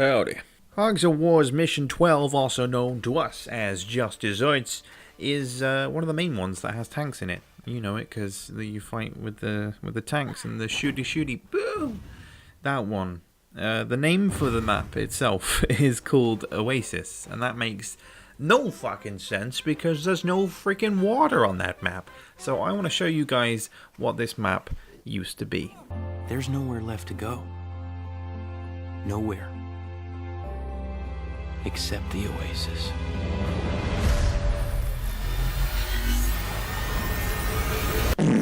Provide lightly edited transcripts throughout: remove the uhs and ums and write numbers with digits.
Howdy. Hogs of War's Mission 12, also known to us as Just Desserts, is one of the main ones that has tanks in it. You know it because you fight with the tanks and the shooty boom. That one. The name for the map itself is called Oasis, and that makes no fucking sense because there's no freaking water on that map. So I want to show you guys what this map used to be. There's nowhere left to go. Nowhere. Except the Oasis.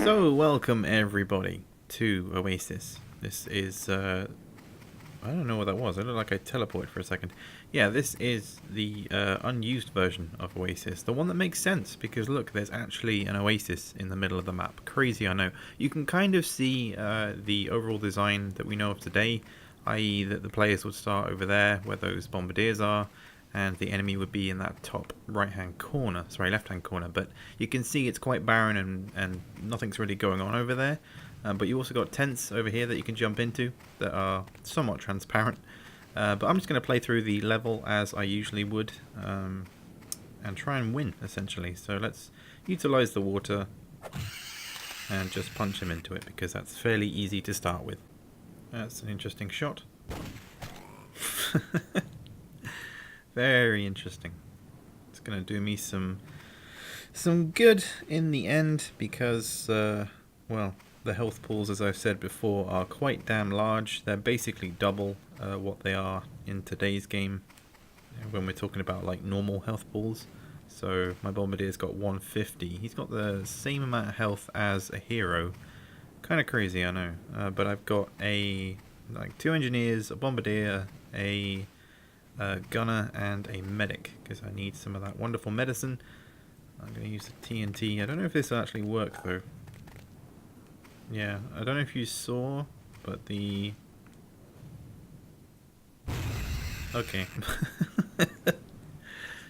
So welcome everybody to Oasis. This is I don't know what that was. I looked like I teleported for a second. Yeah, this is the unused version of Oasis. The one that makes sense because look, there's actually an oasis in the middle of the map. Crazy, I know. You can kind of see the overall design that we know of today, i.e. that the players would start over there where those bombardiers are, and the enemy would be in that top right-hand corner, sorry, left-hand corner. But you can see it's quite barren and nothing's really going on over there. But you also got tents over here that you can jump into that are somewhat transparent. But I'm just going to play through the level as I usually would and try and win, essentially. So let's utilize the water and just punch him into it because that's fairly easy to start with. That's an interesting shot. Very interesting. It's going to do me some good in the end because, well, the health pools, as I've said before, are quite damn large. They're basically double what they are in today's game when we're talking about like normal health pools. So my Bombardier's got 150. He's got the same amount of health as a hero. Kind of crazy, I know. But I've got like 2 engineers, a Bombardier, a gunner, and a medic because I need some of that wonderful medicine. I'm going to use the TNT. I don't know if this will actually work though. Yeah, I don't know if you saw, but the... Okay.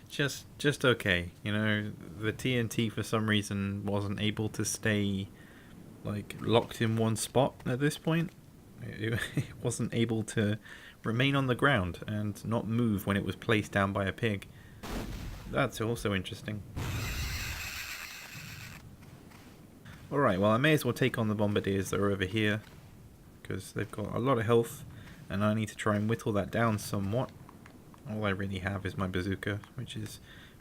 just okay. You know, the TNT for some reason wasn't able to stay like locked in one spot at this point. It wasn't able to remain on the ground and not move when it was placed down by a pig. That's also interesting. Alright, well I may as well take on the bombardiers that are over here because they've got a lot of health and I need to try and whittle that down somewhat. All I really have is my bazooka, which is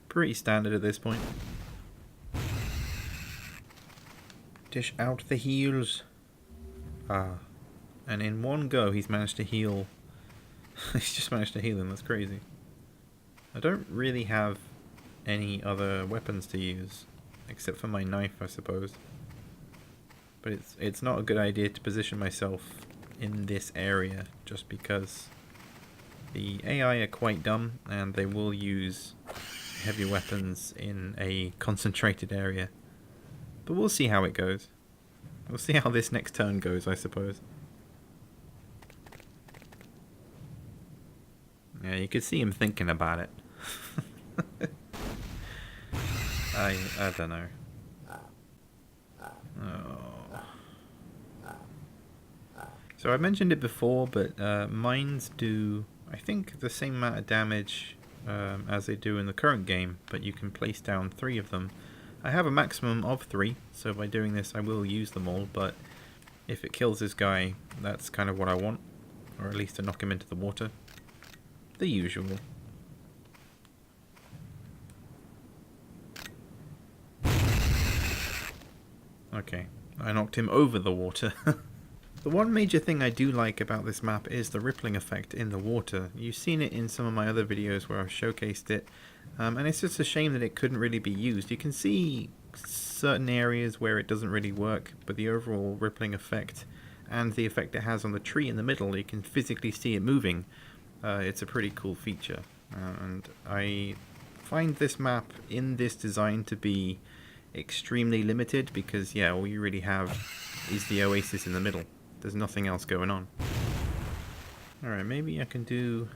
pretty standard at this point. Dish out the heals. Ah, and in one go he's managed to heal. He's just managed to heal him, that's crazy. I don't really have any other weapons to use except for my knife, I suppose. But it's not a good idea to position myself in this area just because the AI are quite dumb and they will use heavy weapons in a concentrated area. But we'll see how it goes. We'll see how this next turn goes, I suppose. Yeah, you could see him thinking about it. I don't know. Oh. So I mentioned it before, but mines do, I think, the same amount of damage as they do in the current game, but you can place down 3 of them. I have a maximum of 3, so by doing this I will use them all, but if it kills this guy, that's kind of what I want, or at least to knock him into the water. The usual. Okay, I knocked him over the water. The one major thing I do like about this map is the rippling effect in the water. You've seen it in some of my other videos where I've showcased it, and it's just a shame that it couldn't really be used. You can see certain areas where it doesn't really work, but the overall rippling effect and the effect it has on the tree in the middle, you can physically see it moving. It's a pretty cool feature, and I find this map in this design to be extremely limited because, yeah, all you really have is the oasis in the middle. There's nothing else going on. Alright, maybe I can do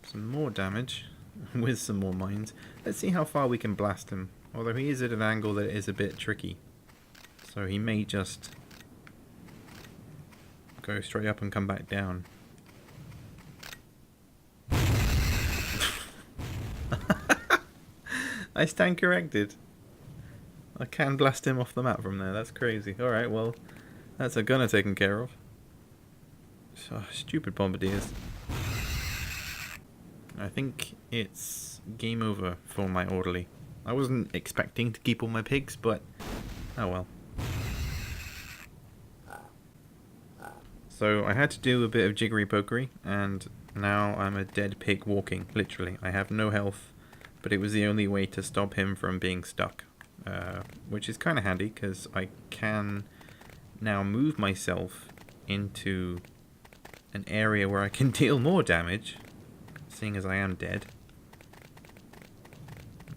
some more damage with some more mines. Let's see how far we can blast him. Although he is at an angle that is a bit tricky. So he may just go straight up and come back down. I stand corrected. I can blast him off the map from there. That's crazy. Alright, well, that's a gunner taken care of. Oh, stupid bombardiers. I think it's game over for my orderly. I wasn't expecting to keep all my pigs, but oh well. So I had to do a bit of jiggery pokery, and now I'm a dead pig walking, literally. I have no health, but it was the only way to stop him from being stuck. Which is kind of handy, because I can now move myself into an area where I can deal more damage, seeing as I am dead.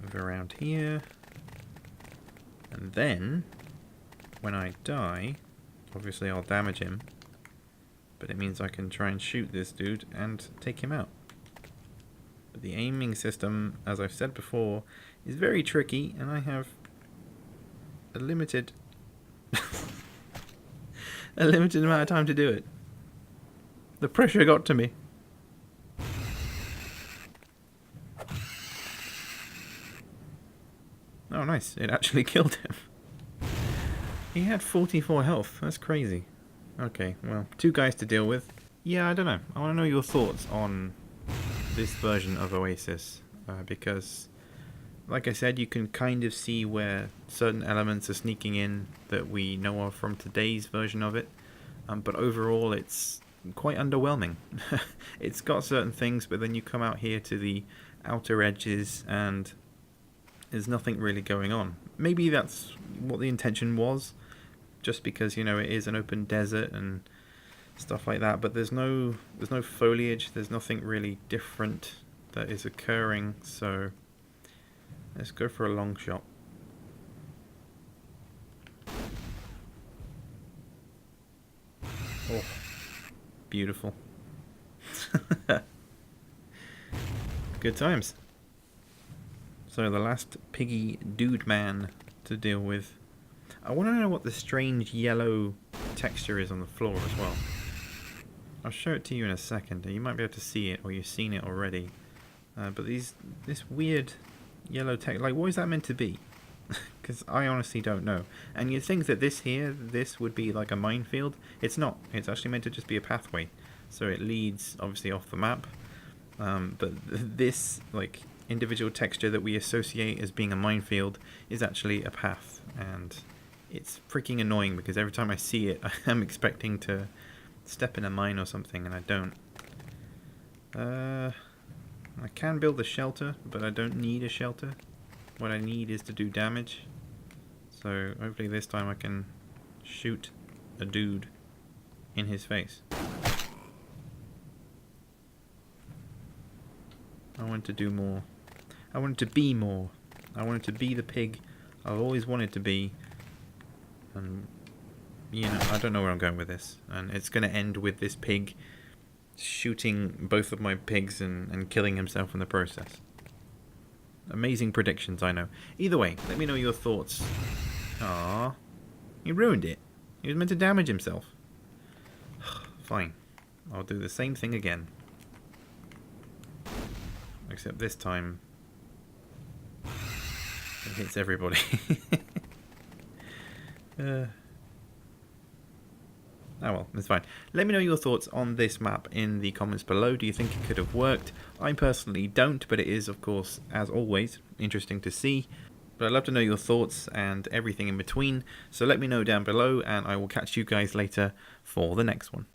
Move around here. And then, when I die, obviously I'll damage him. But it means I can try and shoot this dude and take him out. But the aiming system, as I've said before, is very tricky, and I have a limited amount of time to do it. The pressure got to me. Oh nice, it actually killed him. He had 44 health, that's crazy. Okay, well, 2 guys to deal with. Yeah, I don't know. I want to know your thoughts on this version of Oasis. Because, like I said, you can kind of see where certain elements are sneaking in that we know of from today's version of it. But overall, it's quite underwhelming. It's got certain things, but then you come out here to the outer edges and there's nothing really going on. Maybe that's what the intention was. Just because, you know, it is an open desert and stuff like that, but there's no foliage, there's nothing really different that is occurring, so let's go for a long shot. Oh, beautiful. Good times. So the last piggy dude man to deal with. I want to know what the strange yellow texture is on the floor as well. I'll show it to you in a second. You might be able to see it, or you've seen it already. But this weird yellow text, like, what is that meant to be? Because I honestly don't know. And you'd think that this would be like a minefield. It's not. It's actually meant to just be a pathway. So it leads, obviously, off the map. But this, like, individual texture that we associate as being a minefield is actually a path. And it's freaking annoying because every time I see it, I'm expecting to step in a mine or something, and I don't. I can build a shelter, but I don't need a shelter. What I need is to do damage. So hopefully this time I can shoot a dude in his face. I want to do more. I want to be more. I wanted to be the pig I've always wanted to be. And, you know, I don't know where I'm going with this. And it's going to end with this pig shooting both of my pigs and killing himself in the process. Amazing predictions, I know. Either way, let me know your thoughts. Ah, he ruined it. He was meant to damage himself. Fine. I'll do the same thing again. Except this time it hits everybody. Oh well, it's fine. Let me know your thoughts on this map in the comments below. Do you think it could have worked? I personally don't, but it is, of course, as always, interesting to see. But I'd love to know your thoughts and everything in between. So let me know down below, and I will catch you guys later for the next one.